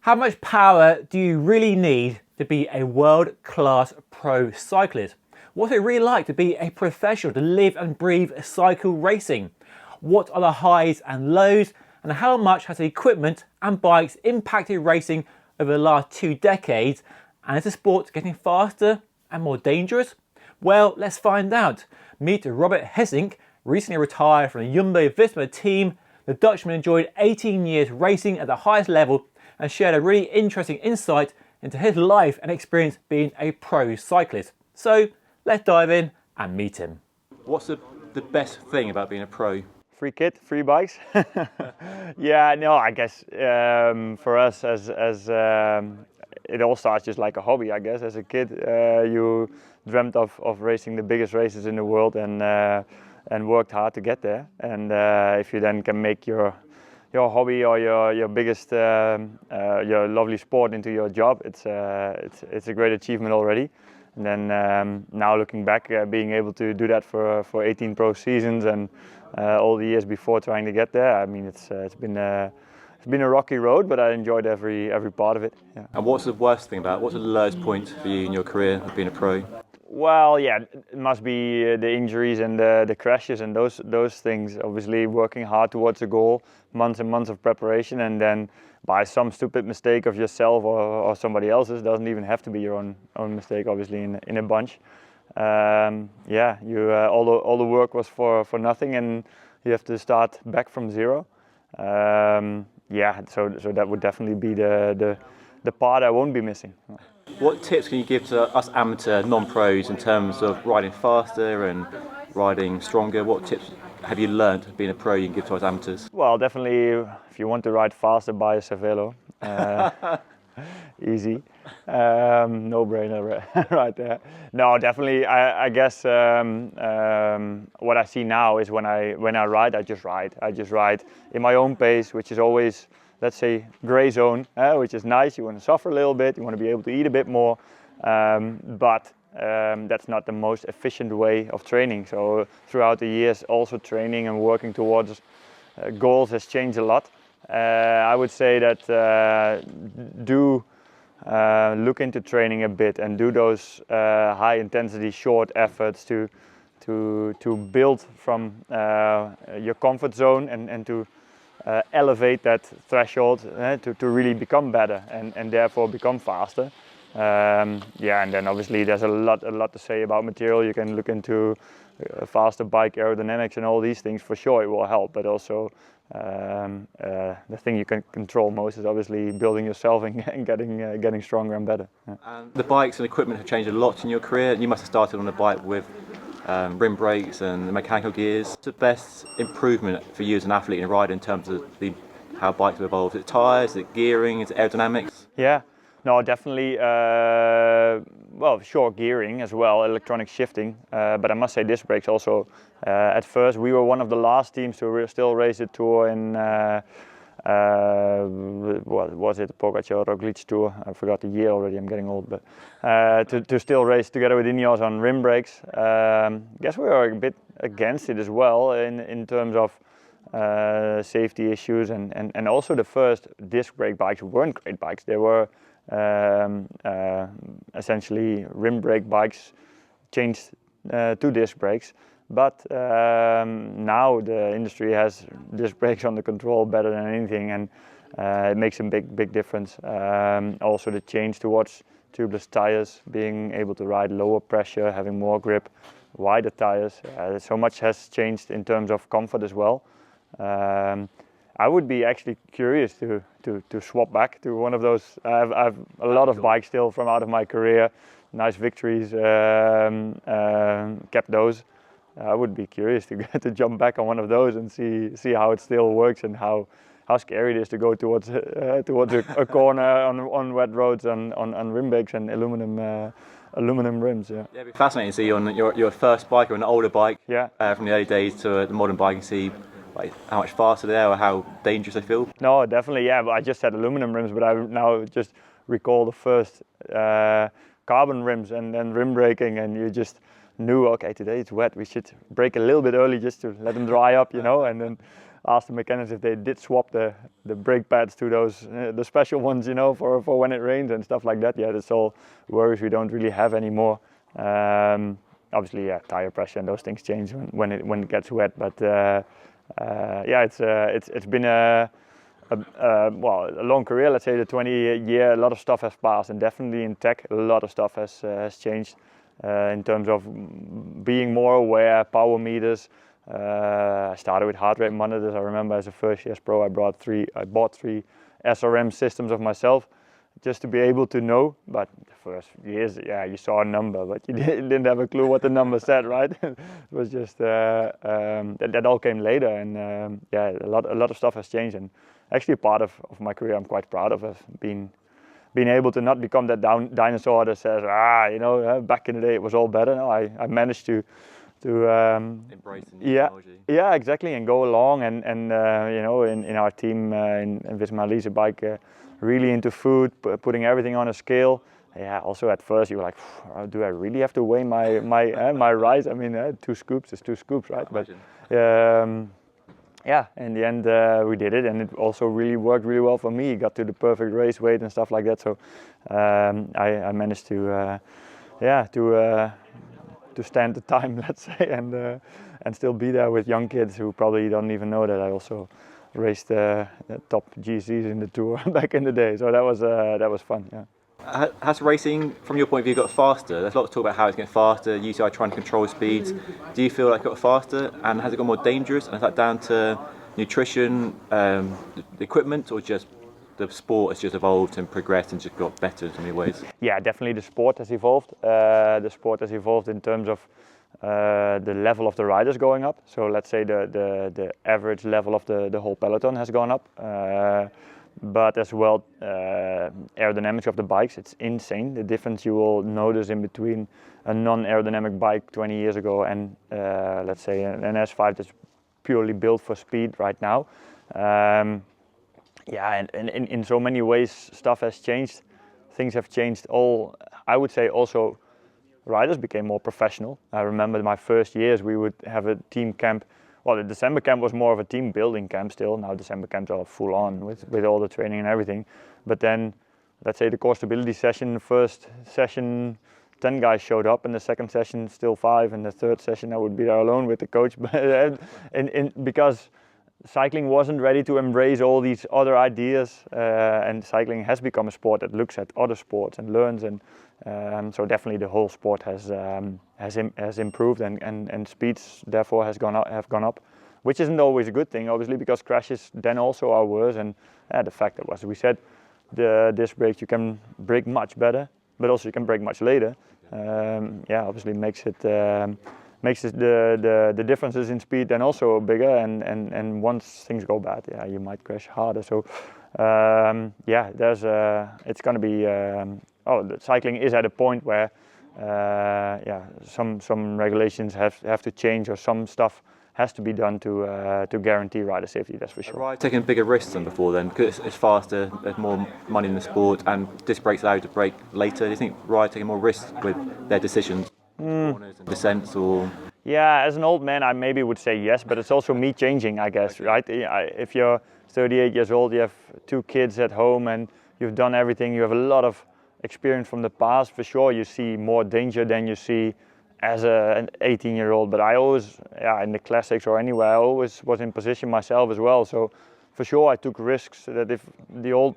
How much power do you really need to be a world-class pro cyclist? What's it really like to be a professional, to live and breathe cycle racing? What are the highs and lows, and how much has the equipment and bikes impacted racing over the last 2 decades? And is the sport getting faster and more dangerous? Well, let's find out. Meet Robert Gesink, recently retired from the Jumbo-Visma team. The Dutchman enjoyed 18 years racing at the highest level and shared a really interesting insight into his life and experience being a pro cyclist. So let's dive in and meet him. What's the best thing about being a pro? Free kit, free bikes. Yeah, no, I guess for us as it all starts just like a hobby. I guess as a kid, you dreamt of racing the biggest races in the world and worked hard to get there. And if you then can make your hobby or your biggest your lovely sport into your job, it's a great achievement already. And then now looking back, being able to do that for 18 pro seasons and all the years before trying to get there, I mean it's been a rocky road, but I enjoyed every part of it. Yeah. And what's the worst thing about it? What's the lowest point for you in your career of being a pro? Well, yeah, it must be the injuries and the crashes and those things. Obviously, working hard towards a goal, months and months of preparation, and then by some stupid mistake of yourself or somebody else's, doesn't even have to be your own mistake. Obviously, in a bunch, yeah, you all the work was for nothing, and you have to start back from zero. Yeah, so that would definitely be the part I won't be missing. What tips can you give to us amateur non-pros in terms of riding faster and riding stronger? What tips have you learned being a pro you can give to us amateurs? Well, definitely if you want to ride faster, buy a Cervelo. Easy. No-brainer right there. No, definitely. I guess what I see now is when I ride, I just ride in my own pace, which is always, let's say, gray zone, which is nice. You want to suffer a little bit, you want to be able to eat a bit more, but that's not the most efficient way of training. So throughout the years, also training and working towards goals has changed a lot. I would say that do look into training a bit and do those high intensity short efforts to build from your comfort zone and to elevate that threshold to really become better and therefore become faster. Yeah, and then obviously there's a lot to say about material. You can look into faster bike aerodynamics and all these things. For sure it will help, but also the thing you can control most is obviously building yourself and getting stronger and better. Yeah. And the bikes and equipment have changed a lot in your career. You must have started on a bike with rim brakes and mechanical gears. What's the best improvement for you as an athlete and a rider in terms of how bikes have evolved? Is it tyres, is it gearing, is it aerodynamics? Yeah, no, definitely. Well, sure, gearing as well, electronic shifting. But I must say, disc brakes also. At first, we were one of the last teams to still race the tour in. What was it? Pogacar Roglic Tour. I forgot the year already. I'm getting old, but to still race together with Ineos on rim brakes. Guess we were a bit against it as well in terms of safety issues and also the first disc brake bikes weren't great bikes. They were essentially rim brake bikes changed to disc brakes. But now the industry has disc brakes under control better than anything, and it makes a big difference. Also the change towards tubeless tires, being able to ride lower pressure, having more grip, wider tires. So much has changed in terms of comfort as well. I would be actually curious to swap back to one of those. I've a lot of bikes still from out of my career, nice victories, kept those. I would be curious to jump back on one of those and see how it still works and how scary it is to go towards a corner on wet roads on rim brakes and aluminum rims. Yeah. Yeah, it'd be fascinating to see you on your first bike or an older bike. Yeah. From the early days to the modern bike and see like how much faster they are or how dangerous they feel. No, definitely. Yeah, but I just said aluminum rims, but I now just recall the first carbon rims and then rim braking, and you just knew, okay, today it's wet, we should brake a little bit early just to let them dry up, you know, and then asked the mechanics if they did swap the brake pads to those the special ones, you know, for when it rains and stuff like that. Yeah, that's all worries we don't really have anymore. Obviously, yeah, tire pressure and those things change when it gets wet. But yeah, it's been a long career. Let's say the 20-year, a lot of stuff has passed, and definitely in tech, a lot of stuff has changed in terms of being more aware, power meters. I started with heart rate monitors. I remember as a first year's pro, I bought three SRM systems of myself, just to be able to know. But the first years, yeah, you saw a number, but you didn't have a clue what the number said, right? It was just that all came later, and yeah, a lot of stuff has changed. And actually, part of my career, I'm quite proud of being able to not become that dinosaur that says, you know, back in the day it was all better. No, I managed to embrace the new technology. Yeah, exactly, and go along, and you know, in our team in Visma Lease a Bike, really into food, putting everything on a scale. Yeah, also at first you were like, do I really have to weigh my rice? I mean, 2 scoops is 2 scoops, right? But yeah, in the end we did it, and it also really worked really well for me. Got to the perfect race weight and stuff like that. So I managed to stand the time, let's say, and still be there with young kids who probably don't even know that I also raced the top GCs in the tour back in the day. So that was fun. Yeah. Has racing, from your point of view, got faster? There's a lot of talk about how it's getting faster, UCI trying to control speeds. Do you feel like it got faster, and has it got more dangerous? And is that down to nutrition, the equipment, or just the sport has just evolved and progressed and just got better in so many ways? Yeah, definitely the sport has evolved. The sport has evolved in terms of the level of the riders going up. So let's say the average level of the whole peloton has gone up. But as well, aerodynamics of the bikes, it's insane. The difference you will notice in between a non-aerodynamic bike 20 years ago and let's say an S5 that's purely built for speed right now. Yeah, and in so many ways stuff has changed. Things have changed. I would say also riders became more professional. I remember my first years we would have a team camp. Well, the December camp was more of a team building camp still. Now December camps are full on with all the training and everything. But then, let's say the core stability session, the first session 10 guys showed up, and the second session still 5, and the third session I would be there alone with the coach. Because cycling wasn't ready to embrace all these other ideas, and cycling has become a sport that looks at other sports and learns, and so definitely the whole sport has improved, and speeds therefore have gone up, which isn't always a good thing, obviously, because crashes then also are worse. And the fact that, as we said, the disc brakes, you can brake much better, but also you can brake much later. Yeah, obviously makes the differences in speed then also bigger, and once things go bad, yeah, you might crash harder. So yeah, it's going to be the cycling is at a point where yeah, some regulations have to change, or some stuff has to be done to guarantee rider safety. That's for sure. Right, taking bigger risks than before then, because it's faster, there's more money in the sport, and disc brakes allow you to brake later. Do you think riders taking more risks with their decisions, corners and descents, or? Yeah, as an old man, I maybe would say yes, but it's also me changing, I guess, right? If you're 38 years old, you have 2 kids at home, and you've done everything, you have a lot of experience from the past, for sure you see more danger than you see as an 18-year-old. But I always, in the classics or anywhere, I always was in position myself as well. So for sure I took risks that if the old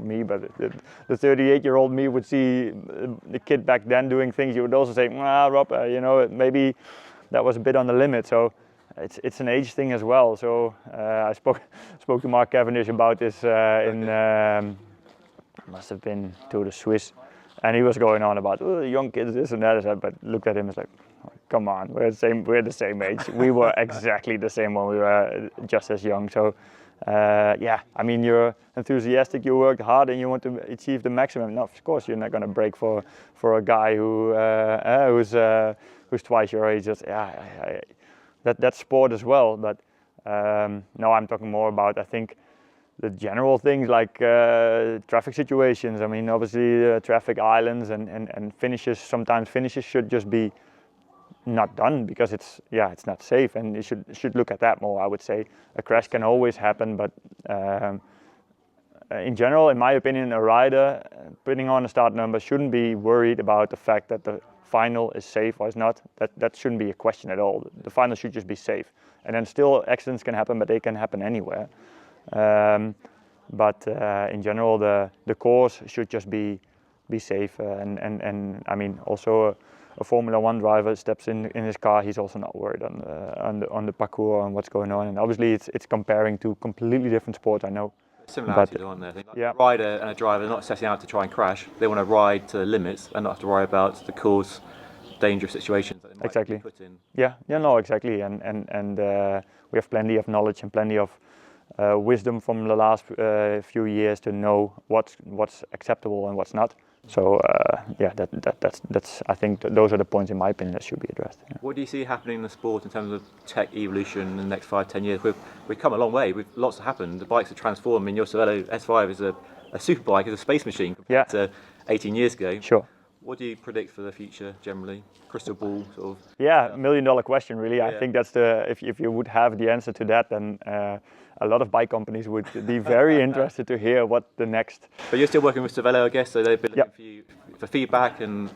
me, but the 38-year-old me would see the kid back then doing things, you would also say, Rob, you know, maybe that was a bit on the limit. So it's an age thing as well. So I spoke to Mark Cavendish about this must have been to the Swiss, and he was going on about young kids, this and that. But looked at him and was like, come on, we're the same age. We were exactly the same when we were just as young. So yeah, I mean, you're enthusiastic, you worked hard, and you want to achieve the maximum. No, of course you're not going to break for a guy who's twice your age. That's sport as well. But no, I'm talking more about, I think, the general things like traffic situations. I mean, obviously traffic islands and finishes. Sometimes finishes should just be not done because it's not safe, and you should look at that more. I would say a crash can always happen, but in general, in my opinion, a rider putting on a start number shouldn't be worried about the fact that the final is safe or is not. That shouldn't be a question at all. The final should just be safe, and then still accidents can happen, but they can happen anywhere. But in general, the course should just be safe, and I mean also a Formula One driver steps in his car, he's also not worried on the parcours and what's going on. And obviously it's comparing to completely different sports, I know. Similarities on there. Like a rider and a driver are not setting out to try and crash. They want to ride to the limits and not have to worry about the course dangerous situations that they might be put in. Exactly. And we have plenty of knowledge and plenty of wisdom from the last few years to know what's acceptable and what's not. So that's I think those are the points in my opinion that should be addressed. Yeah. What do you see happening in the sport in terms of tech evolution in the next 5-10 years? We've come a long way. Lots have happened. The bikes are transformed. I mean, your Cervelo S5 is a super bike, is a space machine compared to 18 years ago. Sure. What do you predict for the future generally? Crystal ball sort of? Yeah, $1 million question really. Yeah. I think that's if you would have the answer to that, then a lot of bike companies would be very interested to hear what the next. But you're still working with Cervelo, I guess, so they've been looking for you for feedback and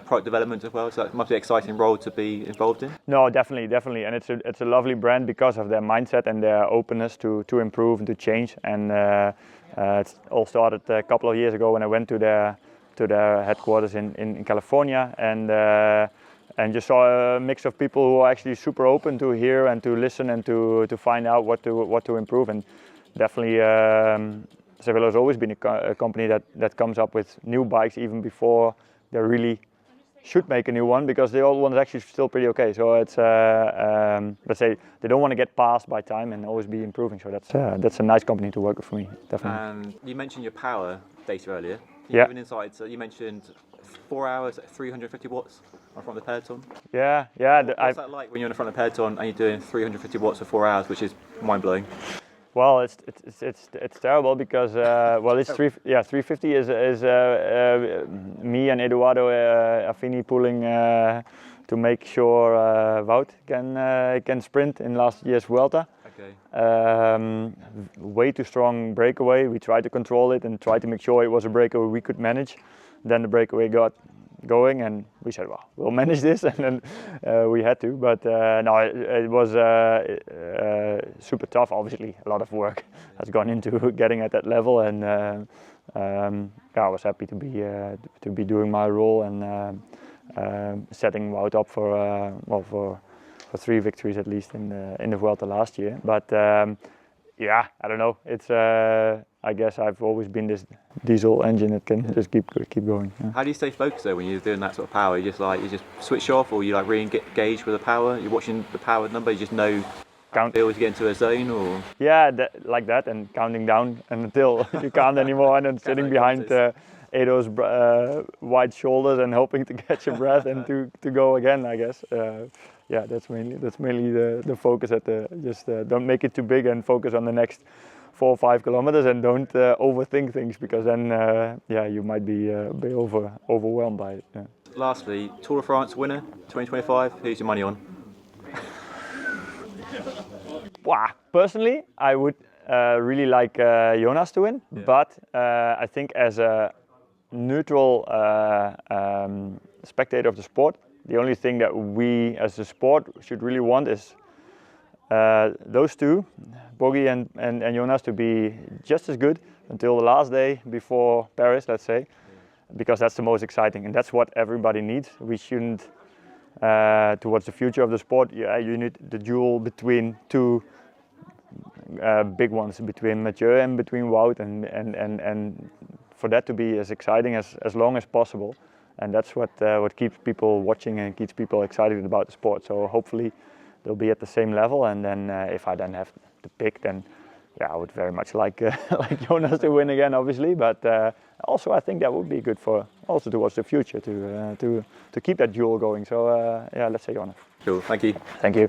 product development as well. So that must be an exciting role to be involved in. No, definitely, and it's a lovely brand because of their mindset and their openness to improve and to change. And it all started a couple of years ago when I went to their headquarters in California, and just saw a mix of people who are actually super open to hear and to listen and to find out what to improve. And definitely Cervelo has always been a company that comes up with new bikes even before they really should make a new one, because the old one is actually still pretty okay. So it's let's say they don't want to get passed by time and always be improving. So that's a nice company to work with for me, definitely. And you mentioned your power data earlier. Can you give an insight? So you mentioned 4 hours at 350 watts on front of the peloton. Yeah. What's that like when you're in the front of the peloton and you're doing 350 watts for 4 hours, which is mind blowing? Well, it's terrible because it's 350 is me and Eduardo Affini pulling to make sure Wout can sprint in last year's Vuelta. Okay. Way too strong breakaway. We tried to control it and tried to make sure it was a breakaway we could manage. Then the breakaway got going and we said, well, we'll manage this, and then we had to. But no, it was super tough. Obviously, a lot of work has gone into getting at that level, and I was happy to be doing my role and setting Wout up for 3 victories at least in the Vuelta last year. But I don't know. It's I guess I've always been this diesel engine that can just keep going. Yeah. How do you stay focused though when you're doing that sort of power? You just switch off, or you like re-engage with the power? You're watching the power number. You just know until you get into a zone, or like that, and counting down until you can't anymore, and then sitting behind Edo's wide shoulders and hoping to catch your breath and to go again, I guess. That's mainly the focus. Don't make it too big and focus on the next 4 or 5 kilometers, and don't overthink things, because then you might be overwhelmed by it. Yeah. Lastly, Tour de France winner 2025. Who's your money on? Personally, I would really like Jonas to win, but I think as a neutral spectator of the sport, the only thing that we as a sport should really want is those two, Bogi and Jonas, to be just as good until the last day before Paris, let's say, because that's the most exciting, and that's what everybody needs. We shouldn't, towards the future of the sport, you need the duel between two big ones, between Mathieu and between Wout, and for that to be as exciting as long as possible. And that's what keeps people watching and keeps people excited about the sport. So hopefully they'll be at the same level. And then if I then have to pick, then I would very much like Jonas to win again, obviously. But also I think that would be good for also towards the future to keep that duel going. So let's say Jonas. Cool. Thank you. Thank you.